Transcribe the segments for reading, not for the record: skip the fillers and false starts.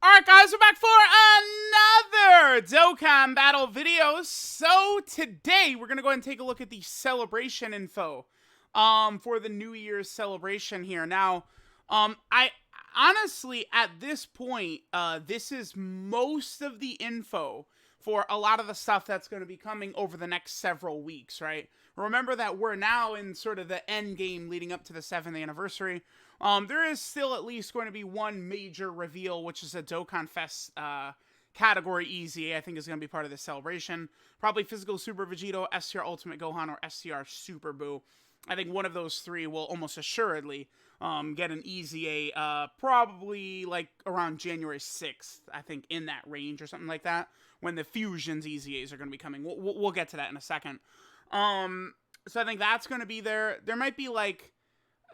Alright guys, we're back for another Dokkan battle video. So today we're gonna go ahead and take a look at the celebration info for the New Year's celebration here. Now, I honestly at this point, this is most of the info for a lot of the stuff that's going to be coming over the next several weeks, right? Remember that we're now in sort of the end game leading up to the 7th anniversary. There is still at least going to be one major reveal, which is a DOKKANFEST category EZA, I think is going to be part of this celebration. Probably Physical Super Vegito, STR Ultimate Gohan, or STR Super BUU. I think one of those three will almost assuredly get an EZA probably like around January 6th, I think, in that range or something like that, when the Fusions EZAs are going to be coming. We'll get to that in a second. So I think that's going to be there. There might be like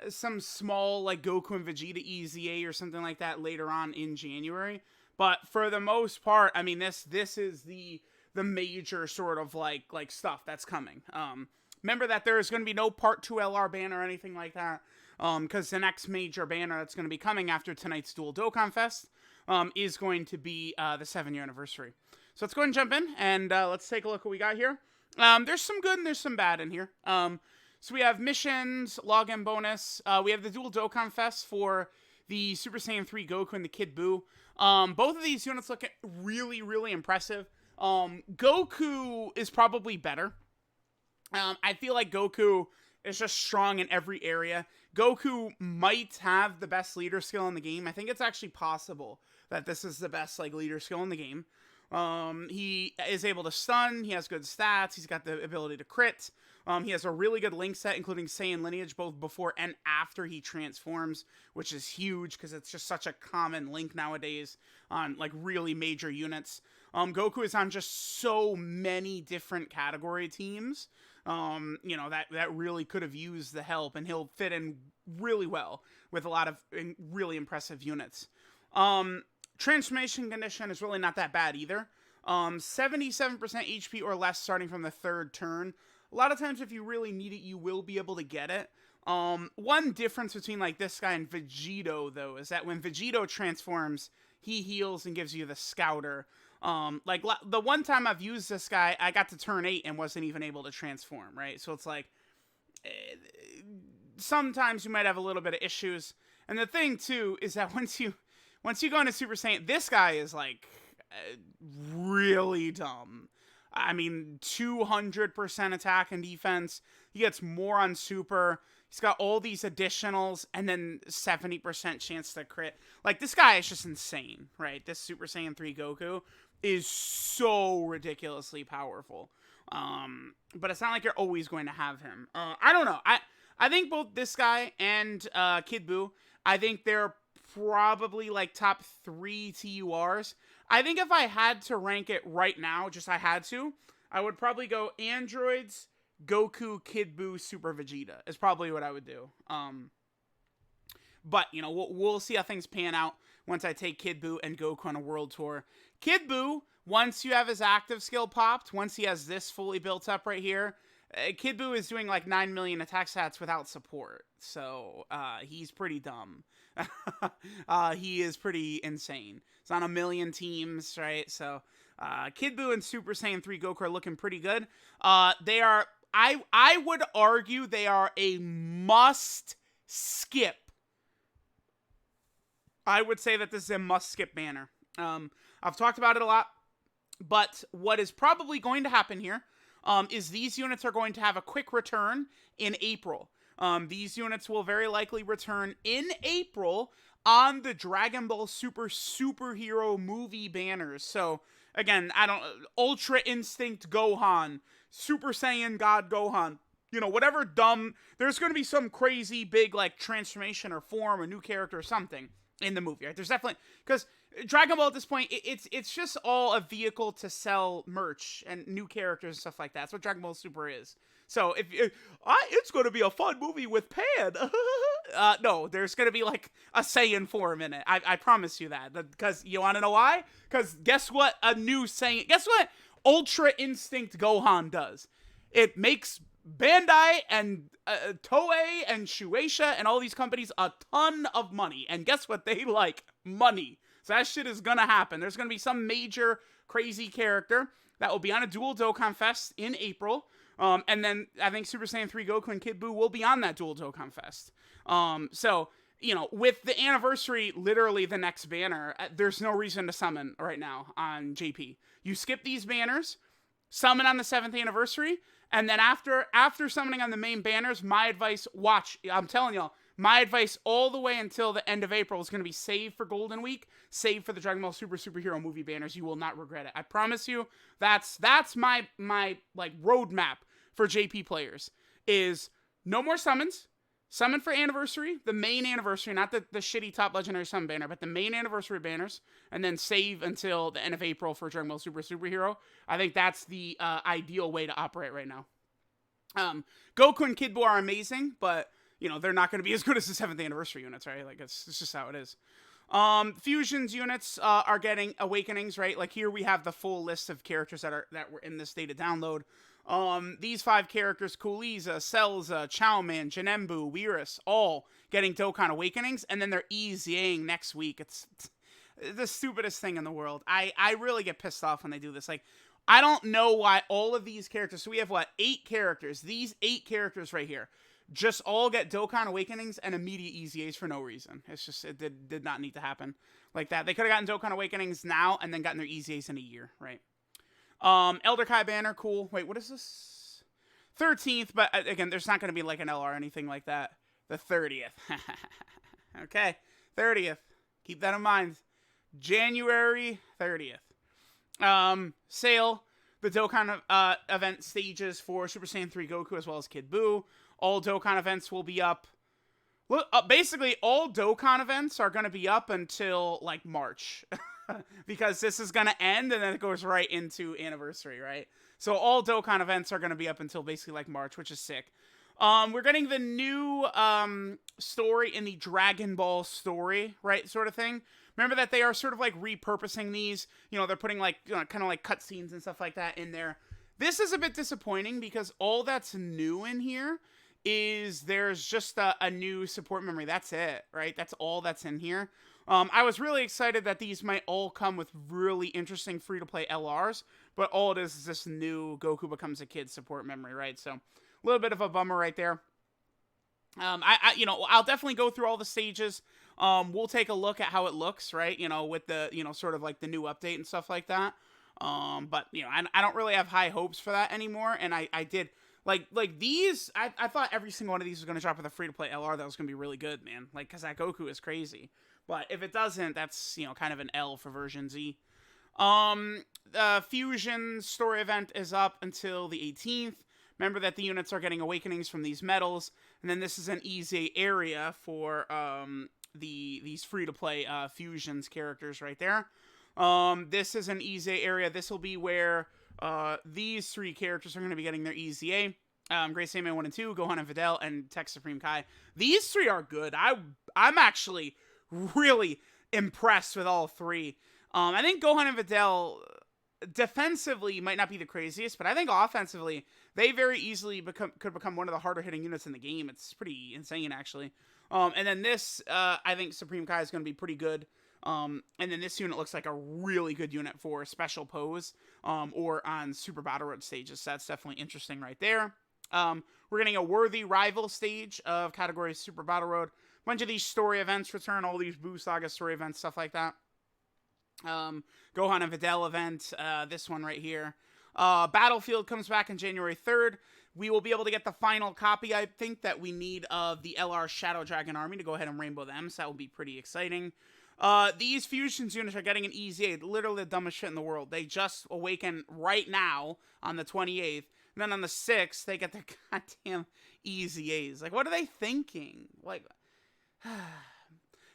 some small like Goku and Vegeta EZA or something like that later on in January. But for the most part, I mean, this is the major sort of like stuff that's coming. Remember that there is going to be no Part 2 LR banner or anything like that. Because the next major banner that's going to be coming after tonight's dual DOKKANFEST is going to be the 7-year anniversary. So let's go ahead and jump in and let's take a look what we got here. There's some good and there's some bad in here. So we have missions, login bonus. We have the dual DOKKANFEST for the Super Saiyan 3 Goku and the Kid BUU. Both of these units look really, really impressive. Goku is probably better. I feel like Goku is just strong in every area. Goku might have the best leader skill in the game. I think it's actually possible that this is the best like leader skill in the game. He is able to stun. He has good stats. He's got the ability to crit. He has a really good link set, including Saiyan lineage, both before and after he transforms, which is huge because it's just such a common link nowadays on like really major units. Goku is on just so many different category teams. You know, that really could have used the help, and he'll fit in really well with a lot of really impressive units. Transformation condition is really not that bad either. 77% HP or less starting from the 3rd turn. A lot of times if you really need it, you will be able to get it. One difference between like this guy and Vegito, though, is that when Vegito transforms, he heals and gives you the Scouter. Like the one time I've used this guy, I got to turn 8 and wasn't even able to transform, right? So it's like, sometimes you might have a little bit of issues. And the thing too, is that once you go into Super Saiyan, this guy is like, really dumb. I mean, 200% attack and defense. He gets more on Super. He's got all these additionals and then 70% chance to crit. Like, this guy is just insane, right? This Super Saiyan 3 Goku is so ridiculously powerful. But it's not like you're always going to have him. I don't know. I think both this guy and Kid BUU, I think they're probably like top 3 TURs. I think if I had to rank it right now, I would probably go androids, Goku, Kid BUU, Super Vegeta is probably what I would do. But, you know, we'll see how things pan out once I take Kid BUU and Goku on a world tour. Kid BUU, once you have his active skill popped, once he has this fully built up right here, Kid BUU is doing like 9 million attack stats without support. So, he's pretty dumb. He is pretty insane. It's on 1 million teams, right? So, Kid BUU and Super Saiyan 3 Goku are looking pretty good. They are, I would argue they are a must skip. I would say that this is a must skip banner. I've talked about it a lot, but what is probably going to happen here is these units are going to have a quick return in April. These units will very likely return in April on the Dragon Ball Super superhero movie banners. So, again, Ultra Instinct Gohan, Super Saiyan God Gohan, you know, whatever dumb, there's going to be some crazy big, like, transformation or form or new character or something in the movie, right? There's definitely, because Dragon Ball at this point, it's just all a vehicle to sell merch and new characters and stuff like that. That's what Dragon Ball Super is. So it's going to be a fun movie with Pan. No, there's going to be like a Saiyan form in it. I promise you that. Because you want to know why? Because guess what? Guess what? Ultra Instinct Gohan does. It makes Bandai and Toei and Shueisha and all these companies a ton of money. And guess what they like? Money. So that shit is gonna happen. There's gonna be some major crazy character that will be on a dual Dokkan Fest in April. And then I think Super Saiyan 3 Goku and Kid Buu will be on that dual Dokkan Fest. So, you know, with the anniversary literally the next banner, there's no reason to summon right now on JP. You skip these banners, summon on the 7th anniversary, and then after summoning on the main banners, my advice, watch, I'm telling y'all, my advice all the way until the end of April is going to be save for Golden Week, save for the Dragon Ball Superhero movie banners. You will not regret it. I promise you. That's my like roadmap for JP players is no more summons. Summon for anniversary, the main anniversary, not the shitty top legendary summon banner, but the main anniversary banners, and then save until the end of April for Dragon Ball Superhero. I think that's the ideal way to operate right now. Goku and Kid Buu are amazing, but you know they're not going to be as good as the 7th anniversary units, right? Like it's just how it is. Fusions units are getting awakenings, right? Like here we have the full list of characters that were in this data download. These 5 characters, Kuliza, Selza, Chowman, Janembu, Weirus, all getting Dokkan Awakenings, and then they're EZAing next week. It's the stupidest thing in the world. I really get pissed off when they do this. Like, I don't know why all of these characters, so we have, 8 characters. These 8 characters right here just all get Dokkan Awakenings and immediate EZAs for no reason. It's just, it did not need to happen like that. They could have gotten Dokkan Awakenings now and then gotten their EZAs in a year, right? Elder Kai banner, cool. Wait, what is this? 13th, but again, there's not going to be like an LR or anything like that. The 30th. Okay, 30th. Keep that in mind. January 30th. Sale, the Dokkan event stages for Super Saiyan 3 Goku as well as Kid Buu. All Dokkan events will be up. Look, basically, all Dokkan events are going to be up until, like, March. Because this is going to end, and then it goes right into anniversary, right? So all Dokkan events are going to be up until basically, like, March, which is sick. We're getting the new story in the Dragon Ball story, right, sort of thing. Remember that they are sort of, like, repurposing these. You know, they're putting, like, you know, kind of like cutscenes and stuff like that in there. This is a bit disappointing because all that's new in here is there's just a new support memory. That's it, right? That's all that's in here. I was really excited that these might all come with really interesting free-to-play LRs, but all it is this new Goku Becomes a Kid support memory, right? So, a little bit of a bummer right there. You know, I'll definitely go through all the stages. We'll take a look at how it looks, right? You know, with the, you know, sort of like the new update and stuff like that. But, you know, I don't really have high hopes for that anymore, and I did... Like these, I thought every single one of these was going to drop with a free-to-play LR that was going to be really good, man. Like, because that Goku is crazy. But if it doesn't, that's, you know, kind of an L for version Z. The Fusion story event is up until the 18th. Remember that the units are getting awakenings from these medals. And then this is an easy area for these free-to-play Fusions characters right there. This is an easy area. This will be where... these 3 characters are going to be getting their EZA. Great Saiyaman 1 and 2, Gohan and Videl, and Tech Supreme Kai. These 3 are good. I'm actually really impressed with all 3. I think Gohan and Videl defensively might not be the craziest, but I think offensively they very easily could become one of the harder hitting units in the game. It's pretty insane, actually. And then this, I think Supreme Kai is going to be pretty good. And then this unit looks like a really good unit for special pose, or on Super Battle Road stages. So that's definitely interesting right there. We're getting a worthy rival stage of category Super Battle Road. A bunch of these story events return, all these BUU Saga story events, stuff like that. Gohan and Videl event, this one right here. Battlefield comes back on January 3rd. We will be able to get the final copy, I think, that we need of the LR Shadow Dragon Army to go ahead and rainbow them, so that will be pretty exciting. These Fusions units are getting an EZA, literally the dumbest shit in the world. They just awaken right now on the 28th, and then on the 6th, they get their goddamn EZAs. Like, what are they thinking? Like,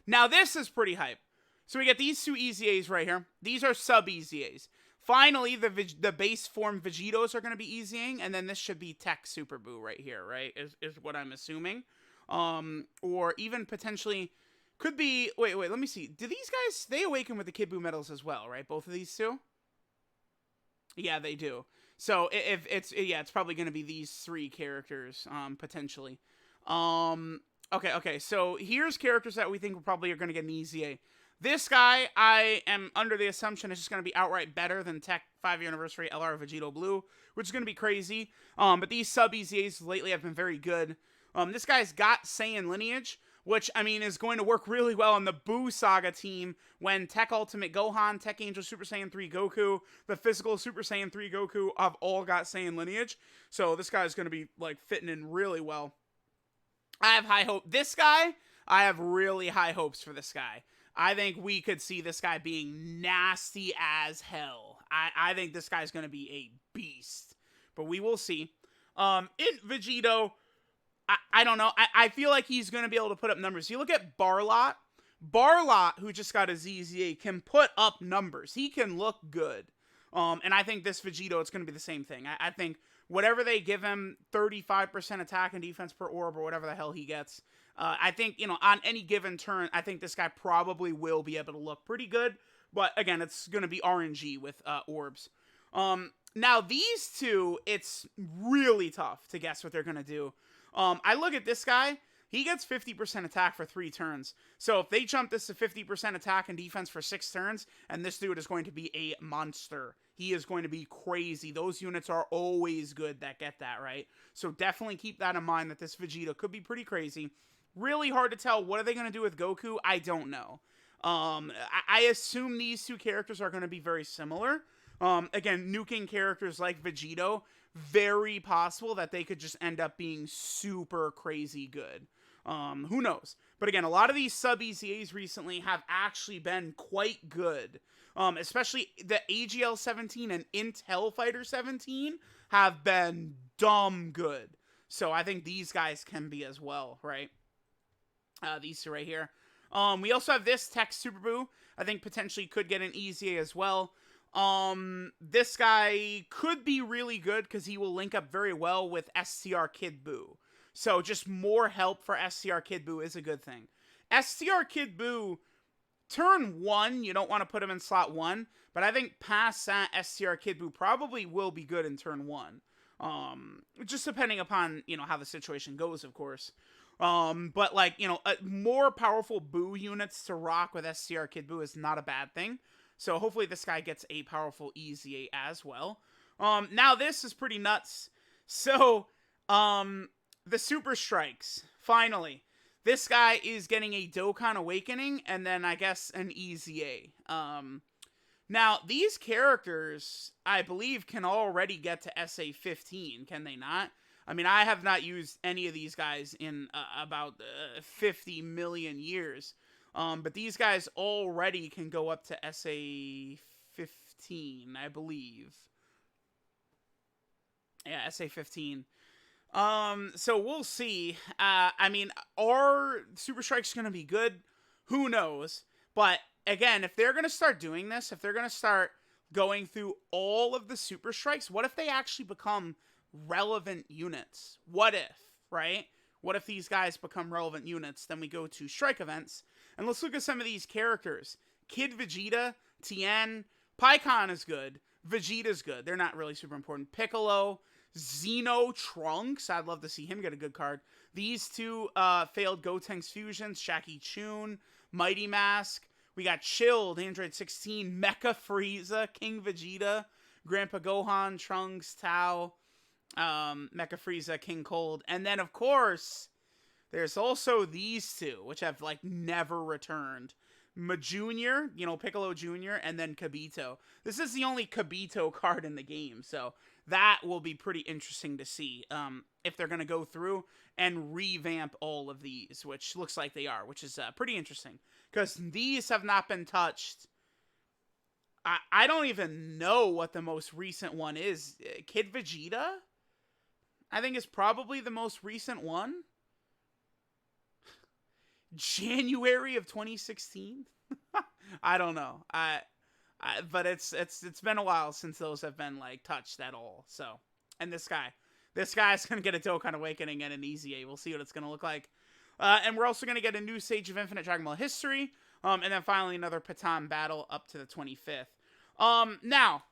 now this is pretty hype. So we get these 2 EZAs right here. These are sub-EZAs. Finally, the base form Vegetos are going to be EZAing, and then this should be Tech Super Buu right here, right? Is what I'm assuming. Or even potentially... Could be... Wait, let me see. Do these guys... They awaken with the Kid Buu medals as well, right? Both of these 2? Yeah, they do. So, if it's... Yeah, it's probably going to be these 3 characters, potentially. Okay. So, here's characters that we think probably are going to get an EZA. This guy, I am under the assumption is just going to be outright better than Tech 5-year anniversary LR Vegito Blue, which is going to be crazy. But these sub EZAs lately have been very good. This guy's got Saiyan lineage, which, I mean, is going to work really well on the BUU Saga team when Tech Ultimate Gohan, Tech Angel Super Saiyan 3 Goku, the physical Super Saiyan 3 Goku have all got Saiyan lineage. So this guy's going to be, like, fitting in really well. I have high hope. This guy, I have really high hopes for this guy. I think we could see this guy being nasty as hell. I think this guy's going to be a beast. But we will see. In Vegito, I don't know. I feel like he's going to be able to put up numbers. You look at Barlot. Barlot, who just got a ZZA, can put up numbers. He can look good. And I think this Vegito, it's going to be the same thing. I think whatever they give him, 35% attack and defense per orb or whatever the hell he gets, I think, you know, on any given turn, I think this guy probably will be able to look pretty good. But again, it's going to be RNG with orbs. Now, these two, it's really tough to guess what they're going to do. I look at this guy. He gets 50% attack for 3 turns. So if they jump this to 50% attack and defense for 6 turns, and this dude is going to be a monster. He is going to be crazy. Those units are always good that get that, right? So definitely keep that in mind that this Vegeta could be pretty crazy. Really hard to tell. What are they going to do with Goku? I don't know. I assume these two characters are going to be very similar. Again, nuking characters like Vegito, very possible that they could just end up being super crazy good. Who knows? But again, a lot of these sub EZAs recently have actually been quite good. Especially the AGL 17 and Intel Fighter 17 have been dumb good. So I think these guys can be as well, right? These two right here. We also have this Tech Super BUU. I think potentially could get an EZA as well. This guy could be really good because he will link up very well with STR Kid BUU. So just more help for STR Kid BUU is a good thing. STR Kid BUU, turn 1, you don't want to put him in slot 1, but I think past that, STR Kid BUU probably will be good in turn 1. Just depending upon, you know, how the situation goes, of course. But like, you know, more powerful BUU units to rock with STR Kid BUU is not a bad thing. So hopefully this guy gets a powerful EZA as well. Now this is pretty nuts. So, the Super Strikes, finally. This guy is getting a Dokkan Awakening, and then I guess an EZA. Now, these characters, I believe, can already get to SA 15, can they not? I mean, I have not used any of these guys in about 50 million years. But these guys already can go up to SA 15, I believe. Yeah, SA 15. So we'll see. I mean, are Super Strikes going to be good? Who knows? But again, if they're going to start doing this, if they're going to start going through all of the Super Strikes, what if they actually become relevant units? What if, right? What if these guys become relevant units? Then we go to strike events. And let's look at some of these characters. Kid Vegeta, Tien, Pikkon is good. Vegeta's good. They're not really super important. Piccolo, Xeno Trunks. I'd love to see him get a good card. These two failed Gotenks fusions. Shaki Chun, Mighty Mask. We got Chilled, Android 16, Mecha Frieza, King Vegeta, Grandpa Gohan, Trunks, Tao, Mecha Frieza, King Cold. And then, of course, there's also these two, which have, like, never returned. Jr., you know, Piccolo Jr., and then Kibito. This is the only Kibito card in the game, so that will be pretty interesting to see if they're going to go through and revamp all of these, which looks like they are, which is pretty interesting. Because these have not been touched. I don't even know what the most recent one is. Kid Vegeta, I think, is probably the most recent one. January of 2016. I don't know. But it's been a while since those have been like touched at all. So, and this guy's gonna get a Dokkan Awakening and an EZA. We'll see what it's gonna look like. And we're also gonna get a new Sage of Infinite Dragon Ball history. And then finally another Patan battle up to the 25th. Now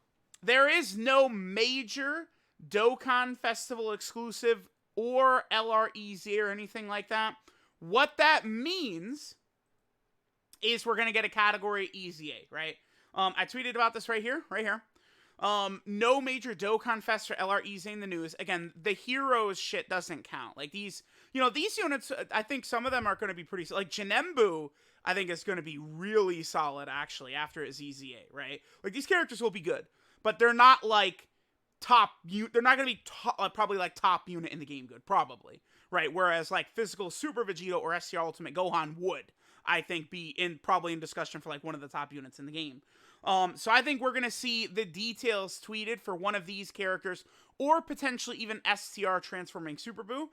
there is no major Dokkan Festival exclusive or LREZ or anything like that. What that means is we're going to get a category EZA, right? I tweeted about this right here. No major DOKKANFEST or LR EZA in the news. Again, the heroes shit doesn't count. Like these, these units, I think some of them are going to be pretty, like Janembu, I think is going to be really solid actually after his EZA, right? Like these characters will be good, but they're not like they're not going to be probably like top unit in the game good, probably, right? Whereas like physical Super Vegito or SCR Ultimate Gohan would, I think, be probably in discussion for like one of the top units in the game. So I think we're going to see the details tweeted for one of these characters, or potentially even STR transforming Super Buu,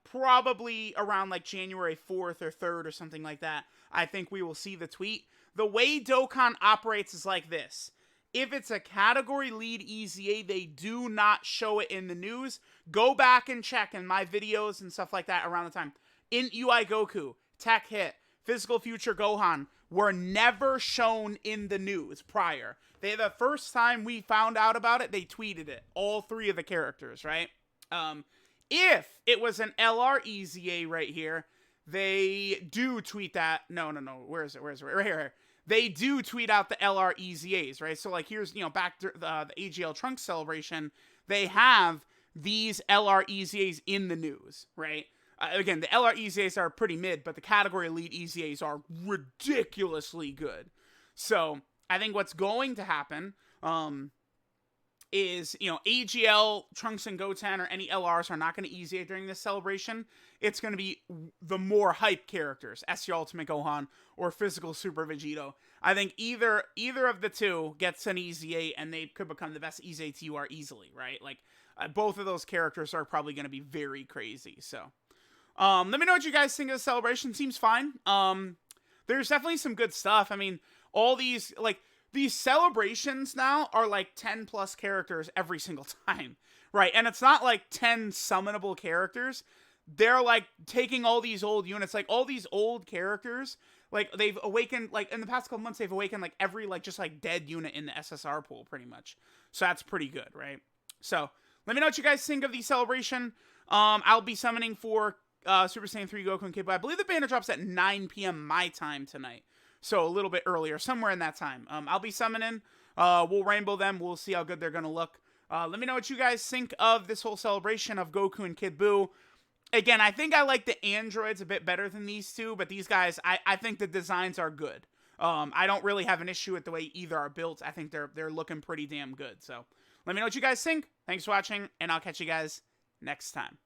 probably around like January 4th or 3rd or something like that. I think we will see the tweet. The way Dokkan operates is like this. If it's a category lead EZA, they do not show it in the news. Go back and check in my videos and stuff like that around the time. In UI Goku, Tech Hit, Physical Future Gohan were never shown in the news prior. The first time we found out about it, they tweeted it. All three of the characters, right? If it was an LR EZA right here, they do tweet that. No. Where is it? Right here. They do tweet out the LR EZAs, right? So like here's, back to the AGL Trunks celebration, they have these LR EZAs in the news, right? Again, the LR EZAs are pretty mid, but the category lead EZAs are ridiculously good. So I think what's going to happen is, AGL, Trunks and Goten, or any LRs are not going to EZA during this celebration. It's going to be the more hype characters, SCR Ultimate Gohan or Physical Super Vegito. I think either of the two gets an EZA, and they could become the best EZA TUR easily, right? Like, both of those characters are probably going to be very crazy, so... let me know what you guys think of the celebration. Seems fine. There's definitely some good stuff. I mean, all these celebrations now are like 10 plus characters every single time, right? And it's not like 10 summonable characters. They're like taking all these old units, like all these old characters, like they've awakened, like in the past couple months, they've awakened like every like just like dead unit in the SSR pool pretty much. So that's pretty good, right? So let me know what you guys think of the celebration. I'll be summoning for Super Saiyan 3 Goku and Kid Buu. I believe the banner drops at 9 p.m. my time tonight. So a little bit earlier, somewhere in that time. I'll be summoning. We'll rainbow them. We'll see how good they're going to look. Let me know what you guys think of this whole celebration of Goku and Kid Buu. Again, I think I like the androids a bit better than these two, but these guys, I think the designs are good. I don't really have an issue with the way either are built. I think they're looking pretty damn good. So let me know what you guys think. Thanks for watching, and I'll catch you guys next time.